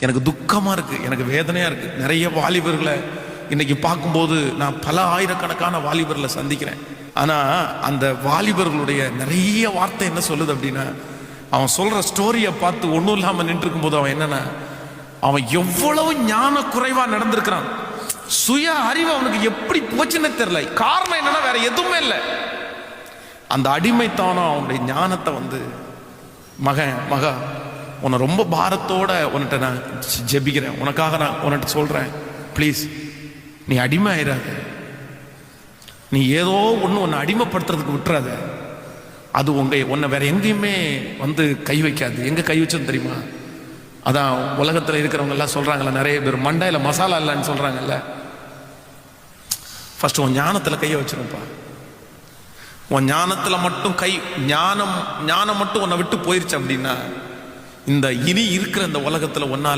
எனக்கு துக்கமாக இருக்குது, எனக்கு வேதனையாக இருக்குது. நிறைய வாலிபர்களை இன்னைக்கு பார்க்கும்போது நான் பல ஆயிரக்கணக்கான வாலிபர்களை சந்திக்கிறேன். ஆனால் அந்த வாலிபர்களுடைய நிறைய வார்த்தை என்ன சொல்லுது அப்படின்னா, அவன் சொல்கிற ஸ்டோரியை பார்த்து ஒன்றும் இல்லாமல் நின்றுருக்கும் போது அவன் என்னன்னா, அவன் எவ்வளவு ஞான குறைவாக நடந்திருக்கிறான். சுய அறிவு அவனுக்கு எப்படி போச்சுன்னு தெரியல. காரணம் என்னன்னா வேற எதுவுமே இல்லை. அந்த அடிமைத்தானம் அவனுடைய ஞானத்தை வந்து, மகா உன்னை ரொம்ப பாரத்தோட உன்கிட்ட நான் ஜெபிக்கிறேன், உனக்காக நான் உன்கிட்ட சொல்றேன், ப்ளீஸ் நீ அடிமை ஆயிடாத. நீ ஏதோ ஒன்று உன்னை அடிமைப்படுத்துறதுக்கு விட்டுறாத. அது உன்னை வேற எங்கேயுமே வந்து கை வைக்காது. எங்க கை வச்சோன்னு தெரியுமா? அதான் உலகத்தில் இருக்கிறவங்க எல்லாம் சொல்றாங்கல்ல, நிறைய பேர் மண்டையில மசாலா இல்லைன்னு சொல்றாங்கல்ல. ஃபர்ஸ்ட் உன் ஞானத்தில் கையை வச்சிருப்பா. உன் ஞானத்துல மட்டும் ஞானம் மட்டும் உன்னை விட்டு போயிருச்சு அப்படின்னா, இந்த இனி இருக்கிற இந்த உலகத்துல ஒன்னால